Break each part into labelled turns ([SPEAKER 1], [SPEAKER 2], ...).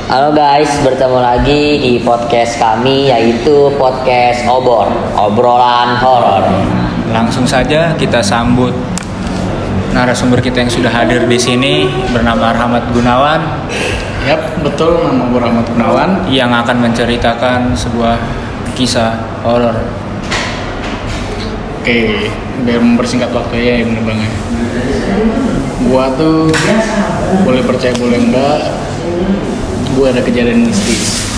[SPEAKER 1] Halo guys, bertemu lagi di podcast kami yaitu podcast obrolan horor.
[SPEAKER 2] Langsung saja kita sambut narasumber kita yang sudah hadir di sini bernama Rahmat Gunawan.
[SPEAKER 3] Yap, betul, nama gue Rahmat Gunawan
[SPEAKER 2] yang akan menceritakan sebuah kisah horor.
[SPEAKER 3] Oke, biar mempersingkat waktunya ya bener banget. Gua tuh boleh percaya boleh enggak, gua ada kejadian mistis.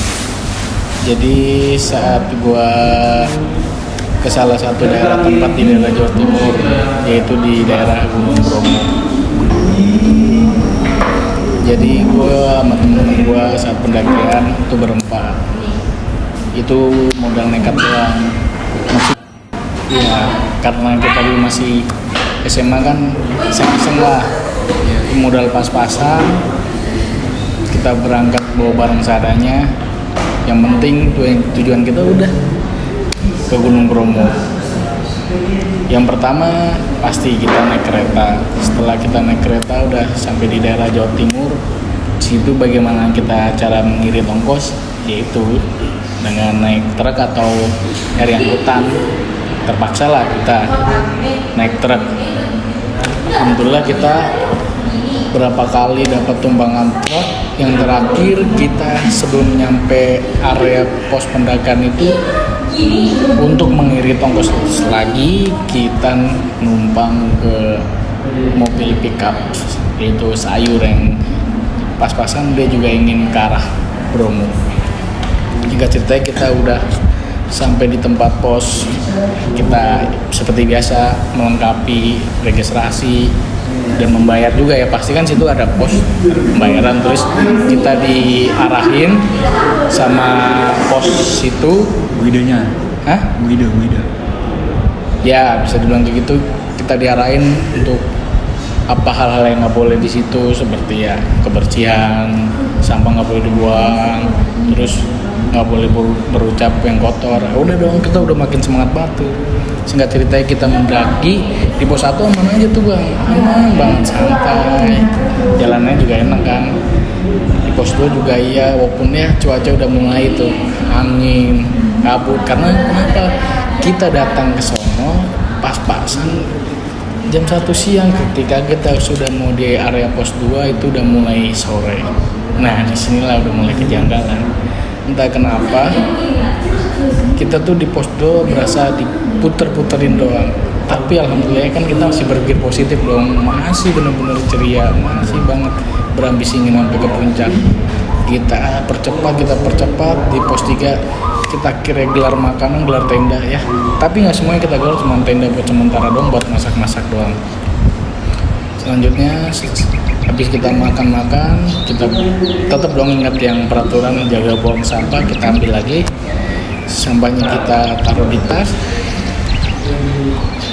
[SPEAKER 3] Jadi saat gua ke salah satu daerah tempat di daerah Jawa Timur, yaitu di daerah Gunung Bromo. Jadi gua sama temen gua saat pendakian itu berempat. Itu modal nekat doang. Ya, karena kita dulu masih SMA kan, iseng-iseng lah, ya, modal pas-pasan, kita berangkat bawa barang seadanya. Yang penting tujuan kita udah ke Gunung Bromo. Yang pertama pasti kita naik kereta. Setelah kita naik kereta udah sampai di daerah Jawa Timur. Situ bagaimana kita cara mengirit ongkos, yaitu dengan naik truk atau nyari angkutan. Terpaksa lah kita naik truk. Alhamdulillah kita berapa kali dapat tumpangan truk. Yang terakhir kita sebelum nyampe area pos pendakian itu untuk mengirit ongkos lagi kita numpang ke mobil pickup, yaitu sayur yang pas-pasan dia juga ingin ke arah Bromo. Jika ceritanya kita udah sampai di tempat pos, kita seperti biasa melengkapi registrasi dan membayar juga ya, pasti kan situ ada pos pembayaran, terus kita diarahin sama pos situ
[SPEAKER 2] Guidonya? Guido
[SPEAKER 3] ya, bisa dibilang kayak gitu. Kita diarahin untuk apa hal-hal yang nggak boleh di situ, seperti ya kebersihan, sampah nggak boleh dibuang, terus nggak boleh berucap yang kotor. Udah dong, kita udah makin semangat banget tuh. Singkat ceritanya kita mendaki di pos 1 aman aja tuh bang, aman banget, santai, jalannya juga enak kan. Di pos 2 juga iya, walaupun ya cuaca udah mulai tuh angin, kabut. Karena kenapa? Kita datang ke sono pas-pasan jam 1 siang, ketika kita sudah mau di area pos 2 itu udah mulai sore. Nah disinilah udah mulai kejanggalan. Entah kenapa kita tuh di pos 2 berasa diputer-puterin doang. Tapi alhamdulillah kan kita masih berpikir positif dong, masih benar-benar ceria, masih banget berambisi ingin sampai ke puncak. Kita percepat di pos 3 kita kira gelar makanan, gelar tenda ya. Tapi nggak semuanya kita gelar, cuma tenda buat sementara doang, buat masak-masak doang. Selanjutnya habis kita makan-makan, kita tetap dong ingat yang peraturan jaga buang sampah, kita ambil lagi. Sampahnya kita taruh di tas.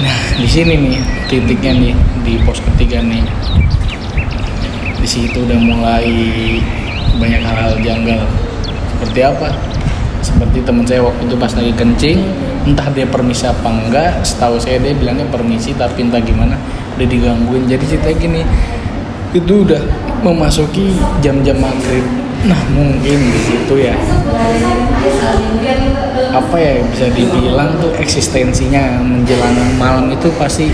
[SPEAKER 3] Nah, di sini nih titiknya nih, di pos ketiga nih. Di situ udah mulai banyak hal-hal janggal. Seperti apa? Seperti teman saya waktu itu pas lagi kencing, entah dia permisi apa enggak, setahu saya dia bilangnya permisi, tapi entah gimana udah digangguin. Jadi ceritanya gini, itu udah memasuki jam-jam maghrib. Nah mungkin di situ ya, apa ya, bisa dibilang tuh eksistensinya menjelang malam itu pasti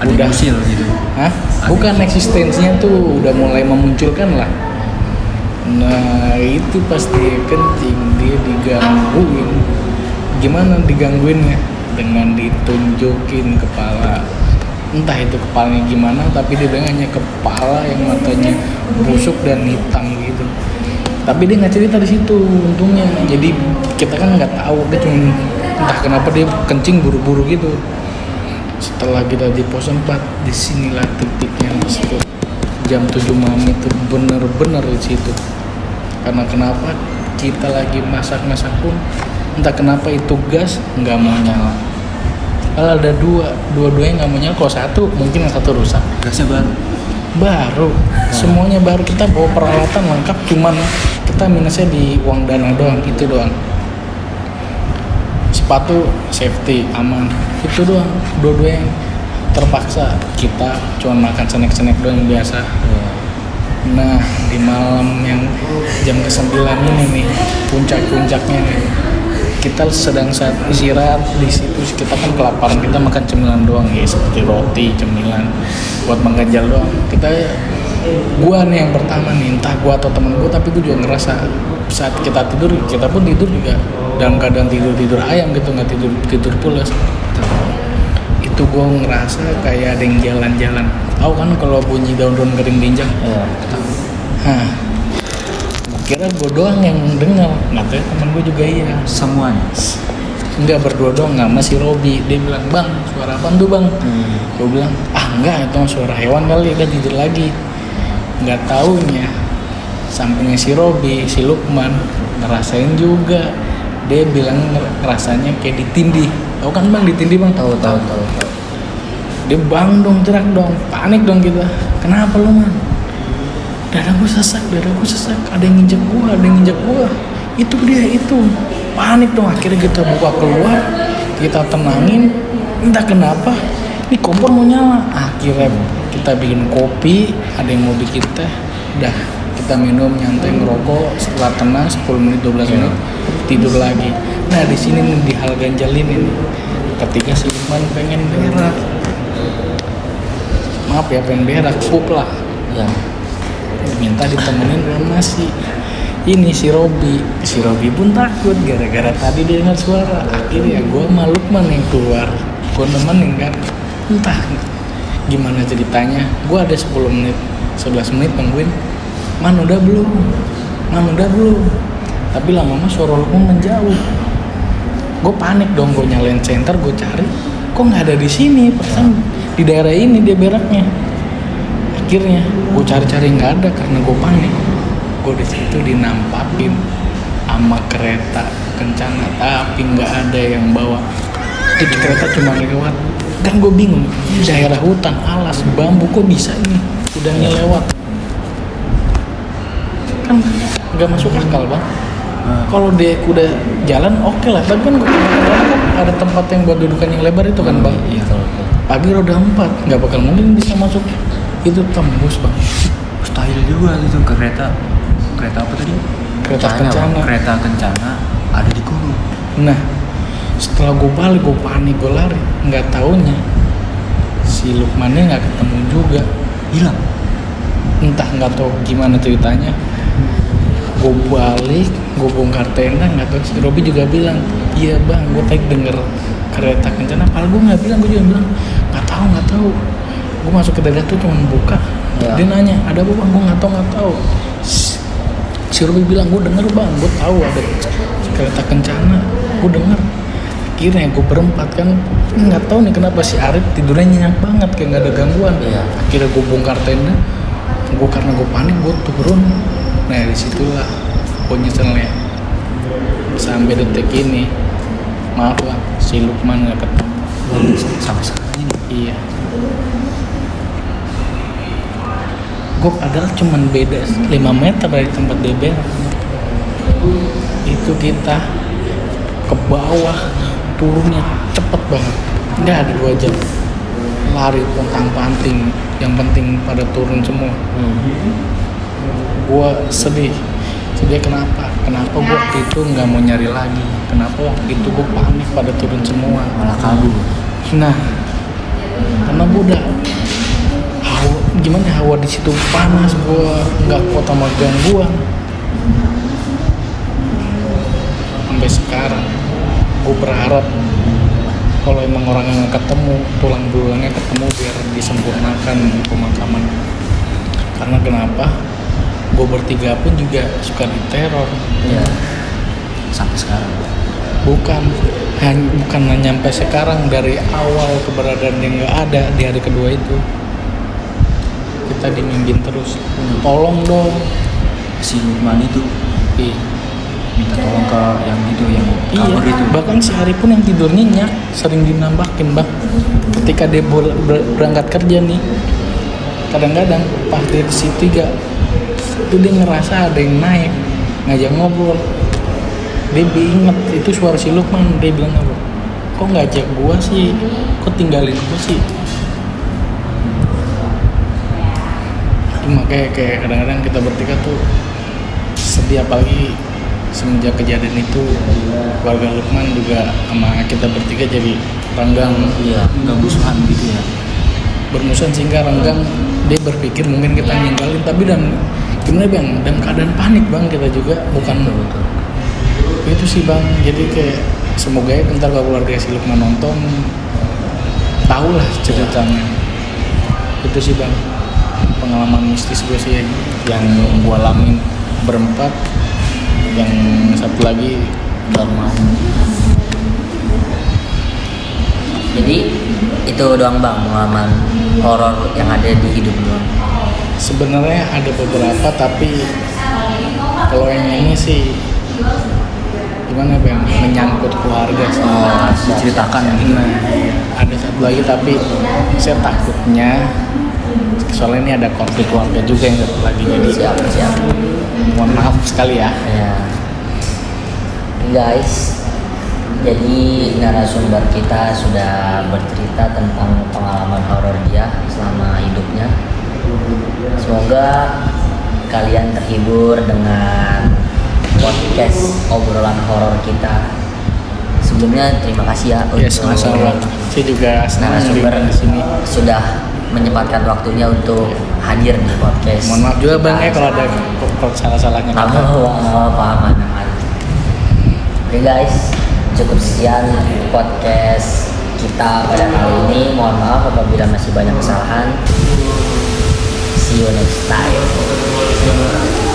[SPEAKER 2] ada usil gitu.
[SPEAKER 3] Hah? Bukan eksistensinya tuh udah mulai memunculkan lah. Nah itu pas dia kencing, dia digangguin. Gimana digangguinnya? Dengan ditunjukin kepala. Entah itu kepalanya gimana, tapi dia bilang hanya kepala yang matanya busuk dan hitam gitu. Tapi dia nggak cerita di situ untungnya. Jadi kita kan nggak tahu, dia cuma entah kenapa dia kencing buru-buru gitu. Setelah kita di pos 4, disinilah titiknya masuk jam 7 malam itu bener-bener di situ. Karena kenapa? Kita lagi masak-masak pun entah kenapa itu gas nggak mau nyala. Kalau ada dua-duanya nggak mau nyala. Kalau satu mungkin yang satu rusak.
[SPEAKER 2] Gasnya
[SPEAKER 3] baru, semuanya baru. Kita bawa peralatan lengkap, cuman kita minusnya di uang dana doang, itu doang. Sepatu safety aman, itu doang. Dua-duanya terpaksa kita cuma makan snack-snack doang yang biasa. Nah, di malam yang jam ke-9 ini nih, puncak-puncaknya nih. Kita sedang saat istirahat di situ, kita kan kelaparan, kita makan cemilan doang ya, seperti roti, cemilan buat mengganjal doang. Gua nih yang pertama nih, entah gua atau temen gua, tapi gua juga ngerasa saat kita tidur, kita pun tidur juga dalam keadaan tidur ayam gitu, nggak tidur pulas. Itu gua ngerasa kayak ada yang jalan-jalan. Tahu kan kalau bunyi daun-daun kering diinjak?
[SPEAKER 1] Iya.
[SPEAKER 3] Hah, kira gue doang yang dengar, nggak tahu temen gue juga iya.
[SPEAKER 2] Semuanya.
[SPEAKER 3] Enggak, berdua doang, nggak, masih Robi. Dia bilang, bang, suara apaan tuh bang? Gue bilang, enggak, itu mah suara hewan kali. Udah tidur lagi. Nggak taunya sampingnya si Robi, si Lukman ngerasain juga. Dia bilang rasanya kayak ditindih. Tahu kan bang, ditindih bang?
[SPEAKER 1] Tahu.
[SPEAKER 3] Dia bang dong, teriak dong, panik dong kita. Kenapa lu man? Dadaku sesak, ada yang nginjek gua. Itu dia, itu. Panik dong, akhirnya kita buka keluar, kita tenangin. Entah kenapa, ini kompor mau nyala. Akhirnya kita bikin kopi, ada yang mau bikin teh. Udah, kita minum, nyantai, ngerokok. Setelah tenang, 10 menit, 12 menit, tidur lagi. Nah, di sini nih, di hal ganjalin ini. Ketika si Lukman pengen berak. Maaf ya, pengen berak, pup lah.
[SPEAKER 1] Iya.
[SPEAKER 3] Minta ditemenin sama si Robi pun takut gara-gara tadi dia dengar suara. Akhirnya gue sama Lukman yang keluar, gue nemenin kan. Entah gimana ceritanya, gue ada 10 menit 11 menit nungguin, man udah belum, tapi lama-lama suara Lukman menjauh. Gue panik dong, gue nyalain senter, gue cari, kok nggak ada di sini, perasaan di daerah ini dia beraknya. Akhirnya gue cari-cari nggak ada karena gue panik. Gue di situ dinampakin sama kereta kencana, tapi nggak ada yang bawa. Itu kereta cuma lewat. Kan gue bingung, ini daerah hutan, alas, bambu, kok bisa ini udahnya lewat? Kan nggak masuk akal bang. Kalau dia udah jalan oke lah, tapi kan kan ada tempat yang buat dudukan yang lebar itu kan bang.
[SPEAKER 1] Iya.
[SPEAKER 3] Pagi roda 4, nggak bakal mungkin bisa masuk. Itu tembus bang.
[SPEAKER 2] Mustahil juga itu kereta apa tadi?
[SPEAKER 3] Kereta kencana.
[SPEAKER 2] Kereta kencana ada di gunung.
[SPEAKER 3] Nah, setelah gue balik, gue panik, gue lari. Nggak taunya si Lukmannya nggak ketemu juga,
[SPEAKER 2] Hilang.
[SPEAKER 3] entah nggak tahu gimana ceritanya. Gue balik, gue bongkar tenda, nggak tahu. Si Robi juga bilang, iya bang, gue tadi denger kereta kencana. Padahal gue nggak bilang, gue juga bilang nggak tahu. Gue masuk ke dada tuh cuma buka.
[SPEAKER 1] Ya.
[SPEAKER 3] Dia nanya, ada apa bang? Gue nggak tahu. Si Robi bilang, gue denger bang, gue tahu ada kereta kencana, gue denger. Akhirnya gue berempat kan, nggak tahu nih kenapa si Arif tidurnya nyenyak banget, kayak nggak ada gangguan.
[SPEAKER 1] Iya.
[SPEAKER 3] Akhirnya gue bongkar tenda, karena gue panik, gue turun. Nah disitulah gue nyeselnya sampai detik ini. Maaf lah, si Lukman nggak ketemu.
[SPEAKER 2] Sampai sekarang ini.
[SPEAKER 3] Iya. Gue padahal cuman beda 5 meter dari tempat dia berak. Itu kita ke bawah, turunnya cepet banget, nggak ada 2 jam. Lari pontang-panting, yang penting pada turun semua. Gue sedih kenapa gue waktu itu nggak mau nyari lagi, kenapa waktu itu gue panik pada turun semua,
[SPEAKER 2] Malah kabur.
[SPEAKER 3] nah karena gue udah hawa di situ panas, gue nggak kuat sama gangguan. Sampai sekarang gue berharap kalau emang orang yang ketemu, tulang belulangnya ketemu biar disempurnakan pemakaman. Karena kenapa? Gue bertiga pun juga suka diteror.
[SPEAKER 1] Iya.
[SPEAKER 2] Sampai sekarang.
[SPEAKER 3] Bukan hanya sampai sekarang, dari awal keberadaan yang nggak ada di hari kedua itu kita dimimpin terus. Tolong dong.
[SPEAKER 2] Si Lukman itu
[SPEAKER 3] Iya.
[SPEAKER 2] minta tolong ke yang itu, yang
[SPEAKER 3] Iya,
[SPEAKER 2] kabur itu.
[SPEAKER 3] bahkan si Ari pun yang tidur nyenyak sering dinambahin bang. Ketika dia berangkat kerja nih, kadang-kadang pas dia di situ itu dia ngerasa ada yang naik, ngajak ngobrol. Dia inget itu suara si Lukman. Dia bilang apa? Kok ngajak gua sih? Kok tinggalin gua sih? makanya kayak kadang-kadang kita bertiga tuh sedih, apalagi semenjak kejadian itu keluarga Lukman juga sama kita bertiga jadi renggang,
[SPEAKER 1] Iya.
[SPEAKER 2] nggak musuhan gitu ya.
[SPEAKER 3] bermusuhan, sehingga renggang. Dia berpikir mungkin kita ninggalin, tapi dan gimana bang, dan keadaan panik bang, kita juga bukan
[SPEAKER 1] Betul.
[SPEAKER 3] itu sih bang. Jadi kayak semoga ya bentar kalau keluarga si Lukman nonton tahu lah ceritanya. Itu sih bang pengalaman mistis gue sih yang gue alamin berempat. Yang satu lagi Darman.
[SPEAKER 1] Jadi itu doang bang pengalaman horor yang ada di hidup lu.
[SPEAKER 3] Sebenarnya ada beberapa, tapi kalau yang ini sih gimana bang, menyangkut keluarga sih.
[SPEAKER 2] Diceritakan gitu.
[SPEAKER 3] Nah, ada satu lagi tapi saya takutnya soalnya ini ada konflik keluarga juga yang satu lagi, jadi
[SPEAKER 1] Siap.
[SPEAKER 3] mohon maaf sekali ya.
[SPEAKER 1] Ya. Guys, jadi narasumber kita sudah bercerita tentang pengalaman horor dia selama hidupnya. Semoga kalian terhibur dengan podcast obrolan horor kita. Sebelumnya terima kasih ya
[SPEAKER 3] Ya sama-sama. Saya juga senang
[SPEAKER 1] narasumber
[SPEAKER 3] di sini.
[SPEAKER 1] sudah menyempatkan waktunya untuk hadir di podcast.
[SPEAKER 3] Mohon maaf juga bang ya kalau ada salah-salahnya.
[SPEAKER 1] Paham. Oke guys, cukup sekian podcast kita pada kali ini. Mohon maaf apabila masih banyak kesalahan. See you next time.